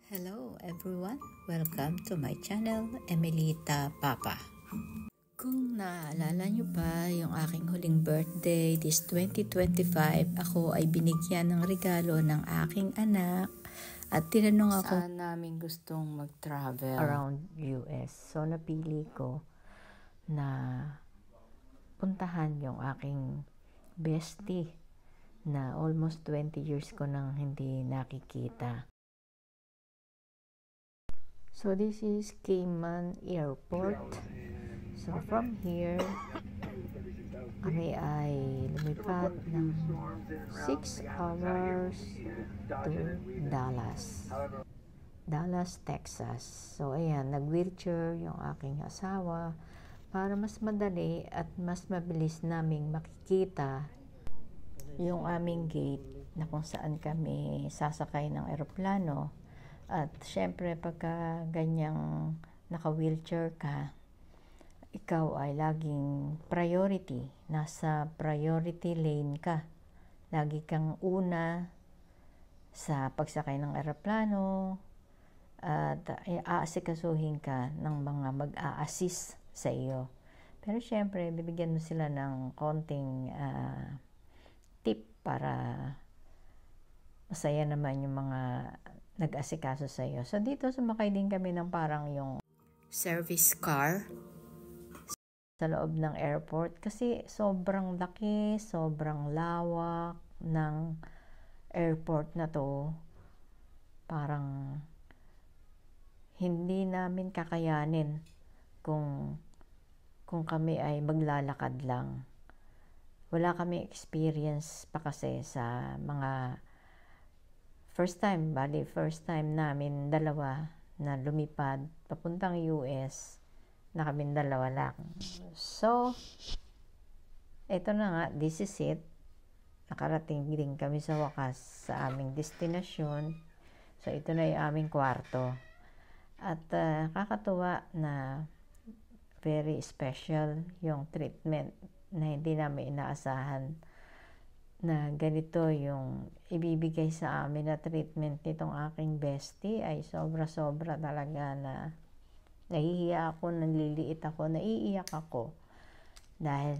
Hello everyone! Welcome to my channel, Emilita Papa. Kung naalala nyo pa yung aking huling birthday this 2025, ako ay binigyan ng regalo ng aking anak at tinanong ako saan namin gustong mag-travel around US. So napili ko na puntahan yung aking bestie na almost 20 years ko nang hindi nakikita. So this is Cayman Airport. So from here, kami ay lumipat ng 6 hours to Dallas, Texas. So ayan, nag-wheelchair yung aking asawa para mas madali at mas mabilis naming makikita yung aming gate na kung saan kami sasakay ng eroplano. At syempre pagka ganyang naka-wheelchair ka, ikaw ay laging priority. Nasa priority lane ka. Lagi kang una sa pagsakay ng eroplano at aasikasuhin ka ng mga mag-a-assist sa iyo. Pero syempre, bibigyan mo sila ng konting tip para masaya naman yung mga nag-asikaso sa iyo. So dito sumakay din kami ng parang yung service car sa loob ng airport kasi sobrang laki, sobrang lawak ng airport na to. Parang hindi namin kakayanin kung kami ay maglalakad lang. Wala kami experience pa kasi sa mga first time namin dalawa na lumipad papuntang US na kaming dalawa lang. So, ito na nga, this is it. Nakarating din kami sa wakas sa aming destinasyon. So, ito na yung aming kwarto. At kakatuwa na very special yung treatment na hindi namin inaasahan na ganito yung ibibigay sa amin na treatment nitong aking bestie. Ay sobra-sobra talaga na nahihiya ako, naliliit ako, naiiyak ako dahil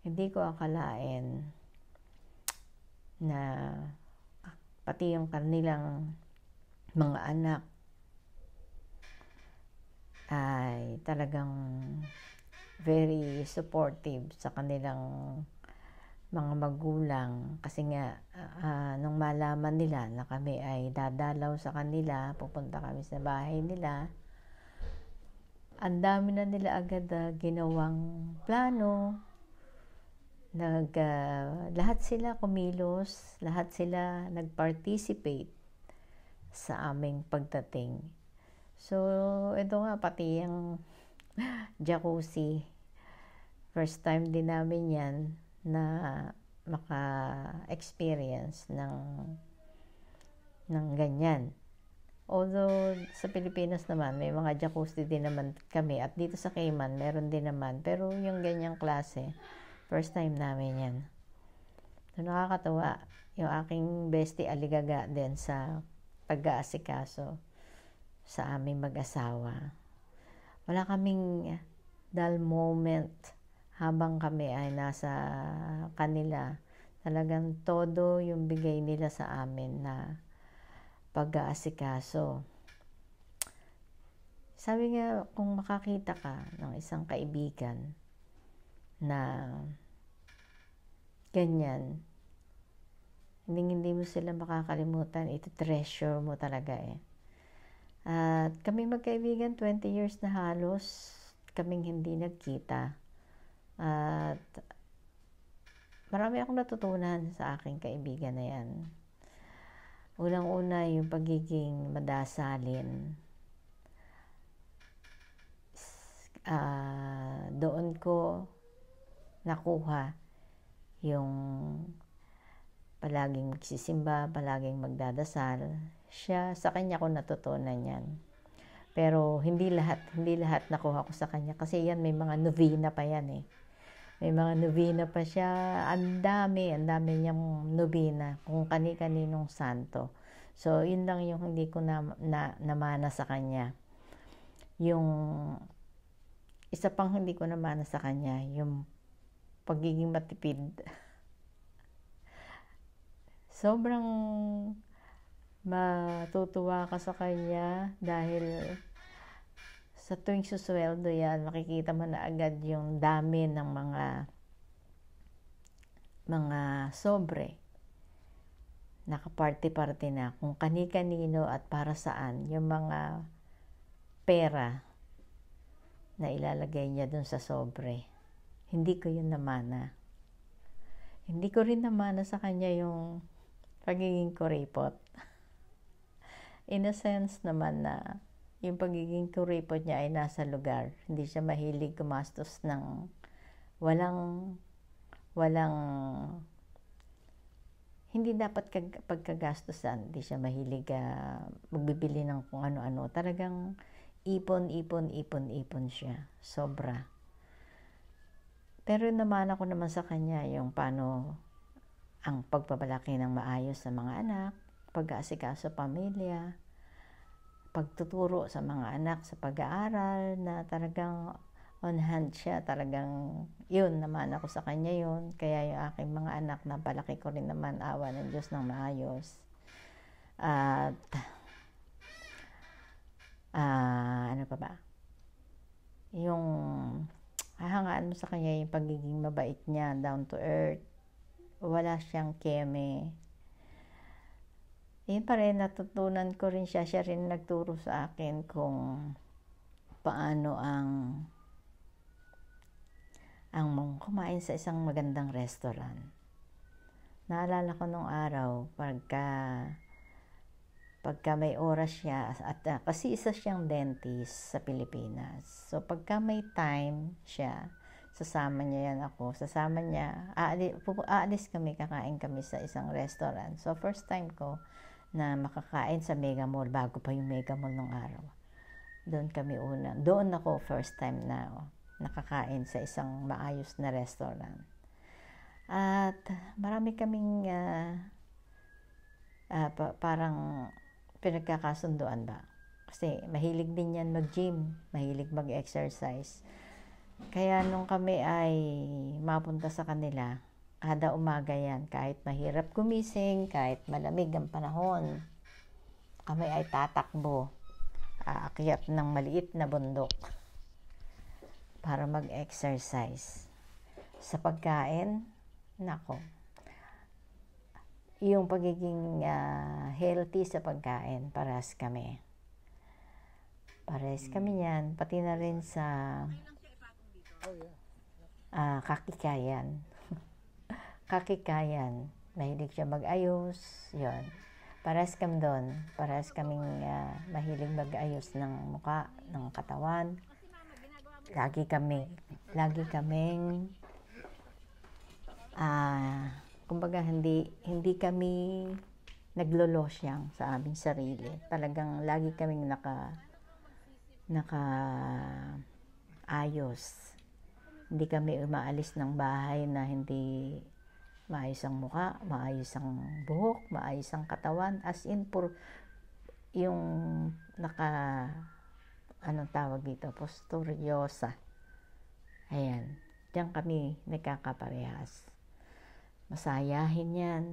hindi ko akalain na pati yung kanilang mga anak ay talagang very supportive sa kanilang mga magulang kasi nga nung malaman nila na kami ay dadalaw sa kanila, pupunta kami sa bahay nila, ang dami na nila agad ginawang plano. Lahat sila kumilos, lahat sila nag-participate sa aming pagdating. So ito nga, pati yung jacuzzi, first time din namin yan na maka-experience ng ganyan. Although sa Pilipinas naman may mga jacuzzi din naman kami at dito sa Cayman meron din naman, pero yung ganyang klase first time namin yan. So nakakatawa yung aking bestie aligaga din sa pag-aasikaso sa aming mag-asawa. Wala kaming dull moment habang kami ay nasa kanila. Talagang todo yung bigay nila sa amin na pag-aasikaso. Sabi nga, kung makakita ka ng isang kaibigan na ganyan, hindi mo sila makakalimutan, ito treasure mo talaga eh. At kaming magkaibigan, 20 years na halos kaming hindi nagkita. At marami akong natutunan sa aking kaibigan na yan. Unang-una yung pagiging madasalin. Doon ko nakuha yung palaging magsisimba, palaging magdadasal. Sa kanya ko natutunan yan. Pero hindi lahat nakuha ko sa kanya kasi yan may mga novena pa yan eh. May mga novena pa siya, ang dami niyang novena kung kani-kaninong santo. So, yun lang yung hindi ko namana sa kanya. Yung isa pang hindi ko namana sa kanya, yung pagiging matipid. Sobrang matutuwa ka sa kanya dahil sa tuwing susweldo yan, makikita mo na agad yung dami ng mga sobre. Nakaparty-party na kung kani-kanino at para saan yung mga pera na ilalagay niya dun sa sobre. Hindi ko yun namana. Hindi ko rin namana sa kanya yung pagiging kuripot. In a sense naman na yung pagiging kuripot niya ay nasa lugar. Hindi siya mahilig gumastos ng walang hindi dapat pagkagastusan. Hindi siya mahilig magbibili ng kung ano-ano. Talagang ipon siya. Sobra. Pero naman ako naman sa kanya yung paano ang pagpapalaki ng maayos sa mga anak, pag-aasikaso pamilya, pagtuturo sa mga anak sa pag-aaral na talagang on hand siya. Talagang yun naman ako sa kanya yun. Kaya yung aking mga anak na palaki ko rin naman, awa ng Diyos, ng maayos. At ano pa ba? Yung hahangaan mo sa kanya yung pagiging mabait niya, down to earth. Wala siyang keme. Yun pa rin, natutunan ko rin siya. Siya rin nagturo sa akin kung paano ang kumain sa isang magandang restaurant. Naalala ko nung araw, pagka may oras siya, at kasi isa siyang dentist sa Pilipinas. So, pagka may time siya, sasama niya yan ako. Sasama niya, aalis kami, kakain kami sa isang restaurant. So, first time ko na makakain sa Mega Mall, bago pa yung Mega Mall nung araw. Doon ako first time na nakakain sa isang maayos na restaurant. At marami kaming parang pinagkakasunduan ba. Kasi mahilig din yan mag-gym, mahilig mag-exercise. Kaya nung kami ay mapunta sa kanila, kada umaga yan, kahit mahirap gumising, kahit malamig ang panahon, kami ay tatakbo, aakyat ng maliit na bundok para mag-exercise. Sa pagkain, nako, yung pagiging healthy sa pagkain, parehas kami yan, pati na rin sa kakikayan. Mahilig siya mag-ayos, yun. Parehas kami doon. Parehas kaming mahilig mag-ayos ng mukha, ng katawan. Lagi kaming kumbaga hindi kami naglolosyang sa aming sarili. Talagang lagi kaming ayos. Hindi kami umaalis ng bahay na hindi maayos ang mukha, maayos ang buhok, maayos ang katawan, as in yung anong tawag dito, posturyosa. Ayan, diyan kami nagkakaparehas. Masayahin yan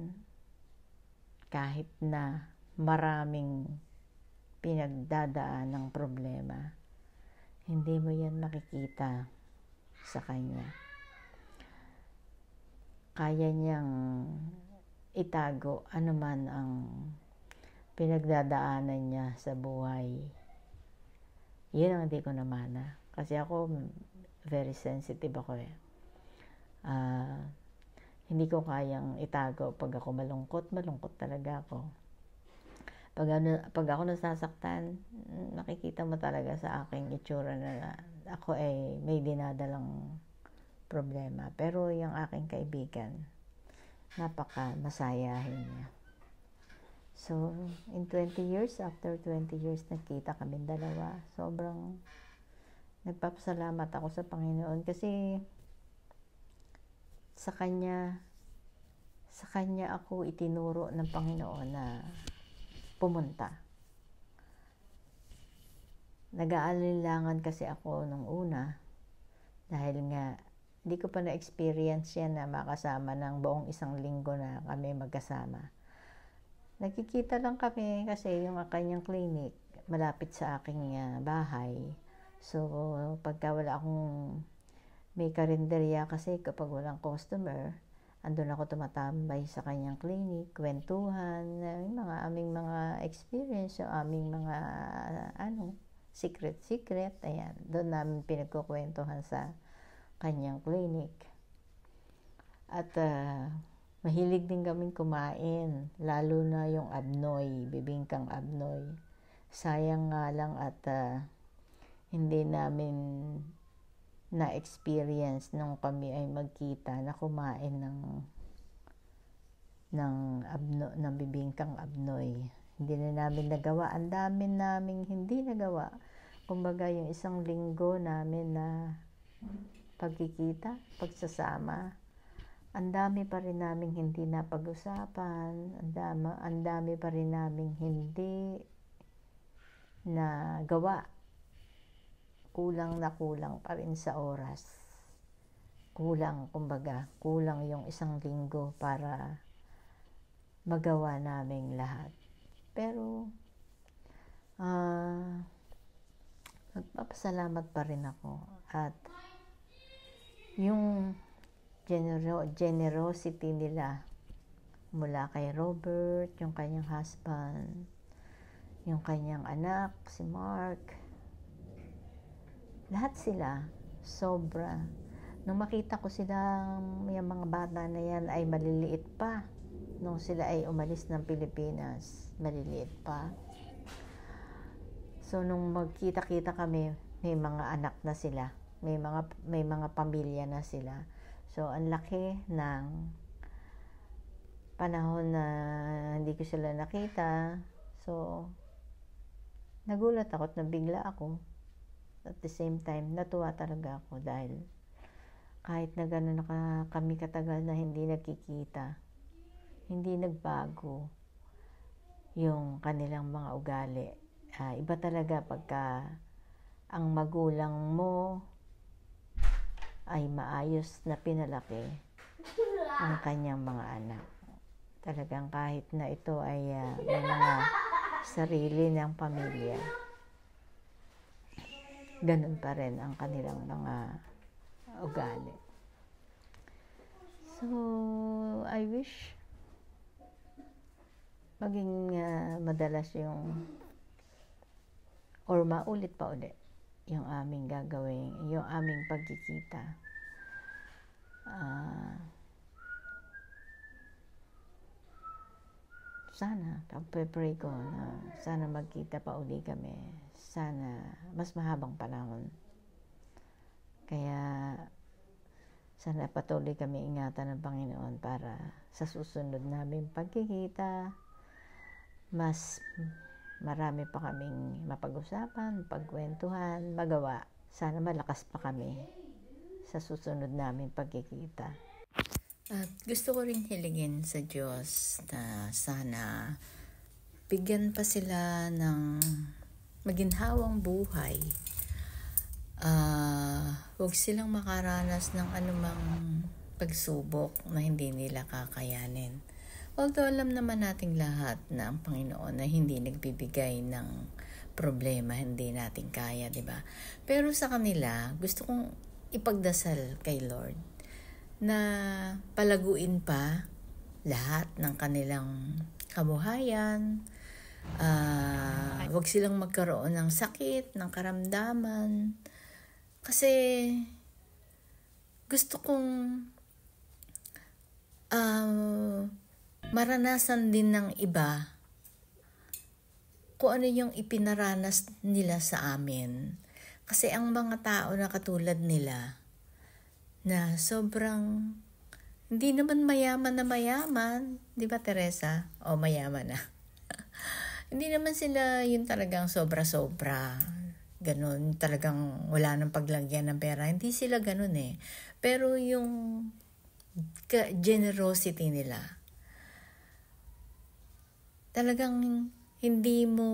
kahit na maraming pinagdadaan ng problema. Hindi mo yan makikita sa kanya. Kaya niyang itago anuman ang pinagdadaanan niya sa buhay. Yun ang hindi ko namana. Kasi ako, very sensitive ako eh. Hindi ko kayang itago. Pag ako malungkot talaga ako. Pag ako nasasaktan, nakikita mo talaga sa aking itsura na ako ay may dinadalang problema. Pero yung aking kaibigan, napaka masayahin niya. So, in 20 years, after 20 years, nagkita kami dalawa. Sobrang nagpapasalamat ako sa Panginoon kasi sa kanya ako itinuro ng Panginoon na pumunta. Nag-aalinlangan kasi ako nung una dahil nga hindi ko pa na-experience yan na makasama ng buong isang linggo na kami magkasama. Nagkikita lang kami kasi yung kanyang clinic malapit sa aking bahay. So, pagka wala akong may karinderya kasi kapag walang customer, andun ako tumatambay sa kanyang clinic, kwentuhan, yung mga aming mga experience, yung aming mga secret, ayan, doon namin pinagkukwentuhan sa kanyang clinic. At mahilig din kaming kumain, lalo na yung abnoy, bibingkang abnoy. Sayang nga lang at hindi namin na-experience nung kami ay magkita na kumain ng bibingkang abnoy. Hindi na namin nagawa. Ang dami naming hindi nagawa. Kumbaga yung isang linggo namin na pagkikita, pagsasama, ang dami pa rin naming hindi napag-usapan, ang dami pa rin naming hindi na gawa. Kulang na kulang pa rin sa oras. Kulang yung isang linggo para magawa naming lahat. Pero, magpapasalamat pa rin ako. At yung generosity nila mula kay Robert, yung kanyang husband, yung kanyang anak, si Mark, lahat sila, sobra. Nung makita ko sila, yung mga bata na yan ay maliliit pa. Nung sila ay umalis ng Pilipinas, maliliit pa. So, nung magkita-kita kami, may mga anak na sila. May mga pamilya na sila. So, ang laki ng panahon na hindi ko sila nakita. So, nagulat ako at nabigla ako. At the same time, natuwa talaga ako dahil kahit na gano'n kami katagal na hindi nagkikita, hindi nagbago yung kanilang mga ugali. Iba talaga pagka ang magulang mo ay maayos na pinalaki ang kanyang mga anak. Talagang kahit na ito ay may mga sarili ng pamilya, ganun pa rin ang kanilang mga ugali. So, I wish maging madalas yung or maulit pa ulit yung aming gagawin, yung aming pagkikita. Sana, pag-pray ko na sana magkita pa uli kami. Sana mas mahabang panahon. Kaya sana patuloy kami ingatan ng Panginoon para sa susunod namin pagkikita, mas marami pa kaming mapag-usapan, pagkwentuhan, magawa. Sana malakas pa kami sa susunod namin pagkikita. At gusto ko rin hilingin sa Diyos na sana bigyan pa sila ng maginhawang buhay. Huwag silang makaranas ng anumang pagsubok na hindi nila kakayanin. Although alam naman nating lahat na ang Panginoon na hindi nagbibigay ng problema, hindi natin kaya, di ba? Pero sa kanila, gusto kong ipagdasal kay Lord na palaguin pa lahat ng kanilang kabuhayan. Huwag silang magkaroon ng sakit, ng karamdaman. Kasi gusto kong maranasan din ng iba kung ano yung ipinaranas nila sa amin. Kasi ang mga tao na katulad nila na sobrang hindi naman mayaman na mayaman, di ba Teresa? O mayaman na. Hindi naman sila yung talagang sobra-sobra. Ganun, talagang wala nang paglagyan ng pera. Hindi sila ganun eh. Pero yung generosity nila, talagang hindi mo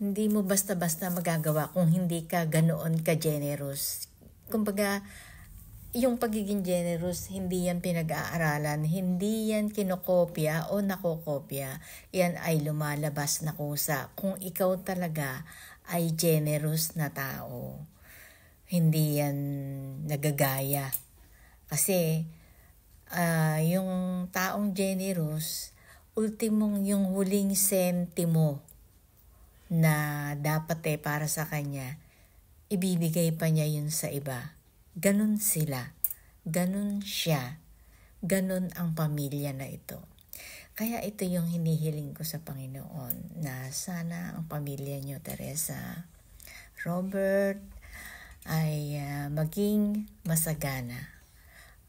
hindi mo basta-basta magagawa kung hindi ka ganoon ka-generous. Kumbaga, yung pagiging generous, hindi yan pinag-aaralan, hindi yan kinokopya o nakokopya. Yan ay lumalabas na kusa kung ikaw talaga ay generous na tao. Hindi yan nagagaya. Kasi yung taong generous, ultimong yung huling sentimo na dapat para sa kanya, ibibigay pa niya yun sa iba. Ganun sila, ganun siya, ganun ang pamilya na ito. Kaya ito yung hinihiling ko sa Panginoon, na sana ang pamilya niyo, Teresa, Robert, ay maging masagana.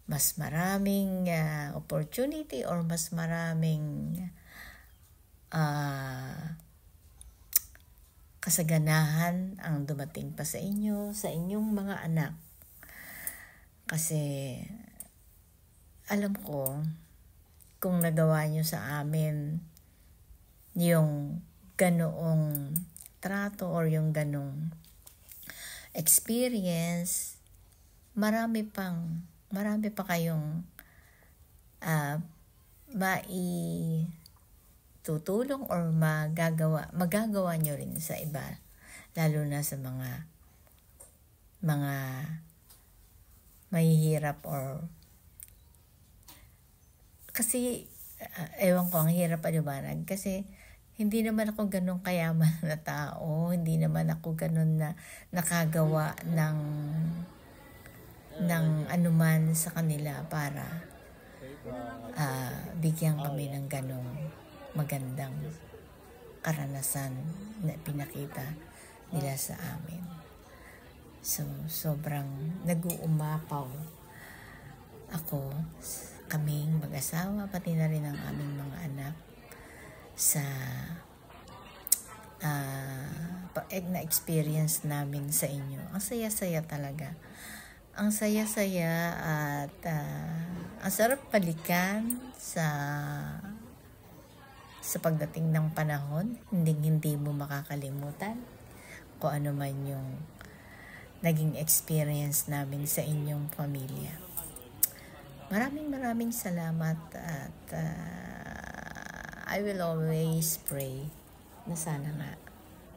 Mas maraming opportunity or mas maraming kasaganahan ang dumating pa sa inyo, sa inyong mga anak. Kasi alam ko kung nagawa nyo sa amin yung ganoong trato or yung ganong experience, marami pa kayong maitutulong or magagawa nyo rin sa iba, lalo na sa mga mahihirap or kasi ewan ko, ang hirap paliwanag kasi hindi naman ako ganun kayaman na tao, hindi naman ako ganun na nakagawa ng anuman sa kanila para bigyan kami ng ganung magandang karanasan na pinakita nila sa amin. So, sobrang nag-uumapaw ako, kaming mag-asawa, pati na rin ang aming mga anak sa na-experience namin sa inyo. Ang saya-saya talaga. Ang saya-saya at ang sarap balikan sa pagdating ng panahon. Hindi mo makakalimutan kung ano man yung naging experience namin sa inyong pamilya. Maraming salamat at I will always pray na sana nga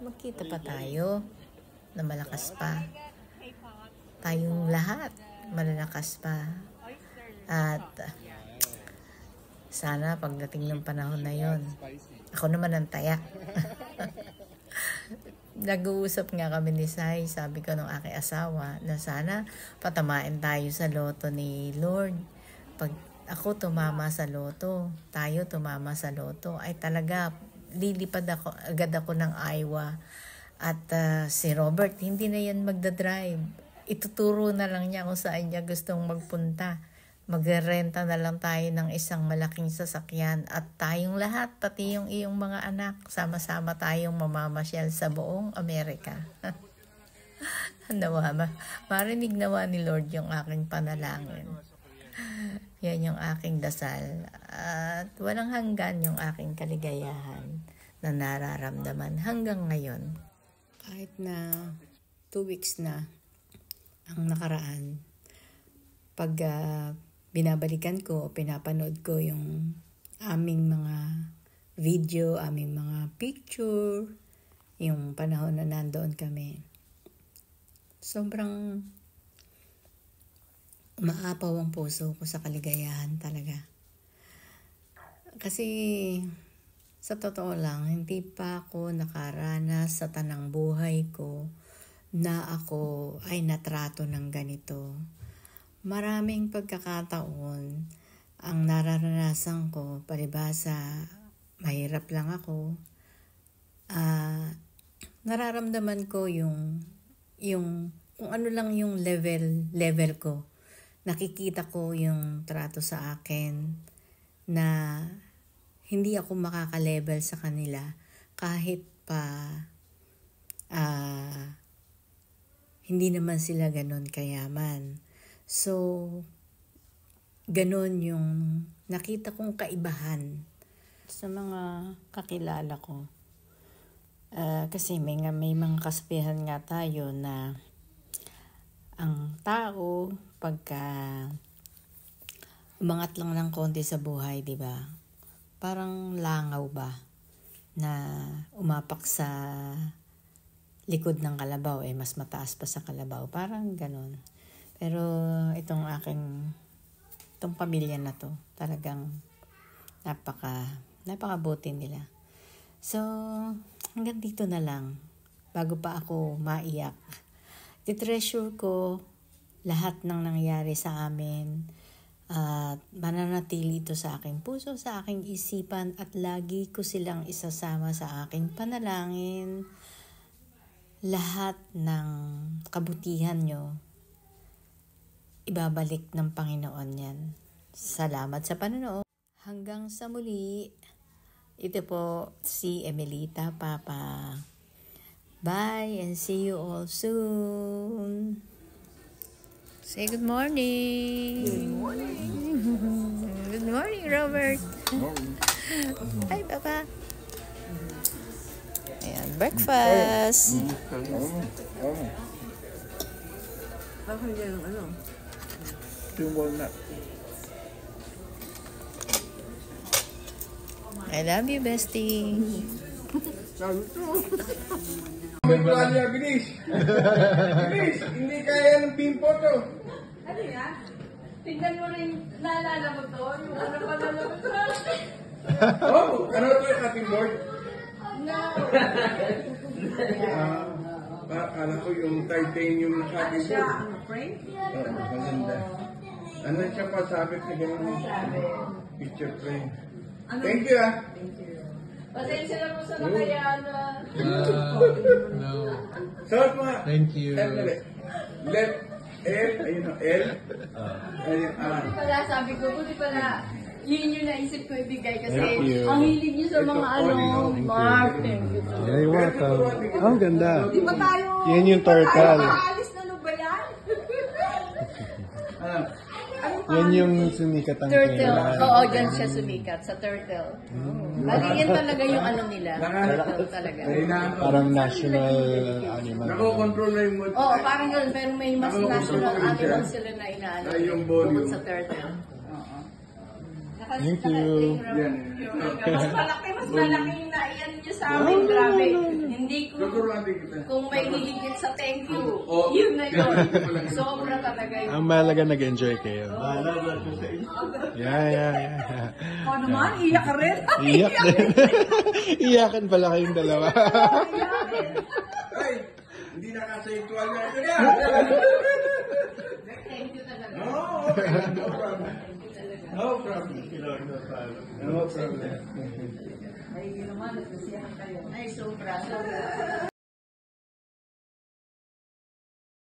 magkita pa tayo na malakas pa. Tayong lahat malalakas pa. At sana pagdating ng panahon na yon, ako naman ang tayak. Nag-uusap nga kami ni Sai, sabi ko ng aking asawa, na sana patamain tayo sa loto ni Lord. Pag ako tumama sa loto, tayo tumama sa loto, ay talaga lilipad agad ako ng Iowa. At si Robert, hindi na yan magdadrive. Ituturo na lang niya kung saan niya gustong magpunta. Magrenta na lang tayo ng isang malaking sasakyan at tayong lahat, pati yung iyong mga anak, sama-sama tayong mamamasyal sa buong Amerika. Marinig nawa ni Lord yung aking panalangin. Yan yung aking dasal. At walang hanggan yung aking kaligayahan na nararamdaman hanggang ngayon. Kahit na 2 weeks na ang nakaraan, pag binabalikan ko o pinapanood ko yung aming mga video, aming mga picture, yung panahon na nandoon kami, sobrang umaapaw ang puso ko sa kaligayahan talaga. Kasi sa totoo lang, hindi pa ako nakaranas sa tanang buhay ko na ako ay natrato ng ganito. Maraming pagkakataon ang nararanasan ko, palibhasa mahirap lang ako, nararamdaman ko yung kung ano lang yung level ko. Nakikita ko yung trato sa akin na hindi ako makaka-level sa kanila kahit pa hindi naman sila ganun kayaman. So, ganun yung nakita kong kaibahan sa mga kakilala ko. Kasi may mga kasabihan nga tayo na ang tao pagka umangat lang ng konti sa buhay, di ba? Parang langaw ba na umapak sa likod ng kalabaw, mas mataas pa sa kalabaw. Parang ganun. Pero itong pamilya na to, talagang napakabuti nila. So, hanggang dito na lang. Bago pa ako maiyak. I-treasure ko lahat ng nangyari sa amin. At mananatili ito sa aking puso, sa aking isipan, at lagi ko silang isasama sa aking panalangin. Lahat ng kabutihan nyo, ibabalik ng Panginoon yan. Salamat sa panonood. Hanggang sa muli, ito po si Emelita Papa. Bye and see you all soon. Say good morning. Good morning. Good morning, Robert. Hi, Papa. Ayan, breakfast. Bakit yan ano? Yung walnut. I love you, bestie. May tuwalya, bilis! Bilis! Hindi kaya ng pimpo to. Ano yan? Tingnan mo rin, naalala mo to? Yung ano pa nalabas ko? Oh, ano to yung cutting board? No. Akala ko yung titanium na Ano cutting siya? board. Ano, frame? Oo, maganda. Ano siya pa, sabit na gano'n? Sabi. Picture frame. Ano? Thank you, ah. Thank you. Pasensya na po sa nakayaan. No. Sarap mga. Thank you. Left L, ayun o, L. Ayun, Buti pala, sabi ko, buti pala, yun yung naisip ko ibigay kasi Thank you. ang hilig niyo sa mga Mark. Thank you. Very welcome. Oh, ang ganda. Di ba tayo? Yan yung di ba tayo turtle. makaalis na, ano ba yan? Ano? Yan yung sumikat ang Turtle. kailan. Oo, dyan siya sumikat sa turtle. Bali, yan talaga yung ano nila. Turtle talaga. Parang national animal. Nako-control na yung mood. Oo, parang yun. Pero may mas national animal sila na inaano. Ay, yung volume. Bukod sa turtle. Thank you. Yan. Mas malaki yung naiyan niyo sa amin. Grabe. Hindi ko, Tuturuan din kita. kung may hiligit sa thank you, Oo. yun na yun. Sobra talaga yun. Ang mahalaga nag-enjoy kayo. Yeah. Ano naman, iyak ka rin. Iyak din. Iyakan pala kayong dalawa. Ay, hindi nakasaytual na. Thank you talaga. No, okay. No problem. No problem. No problem. Ay, ginawa, nagkasiyahan kayo. Ay, sobra.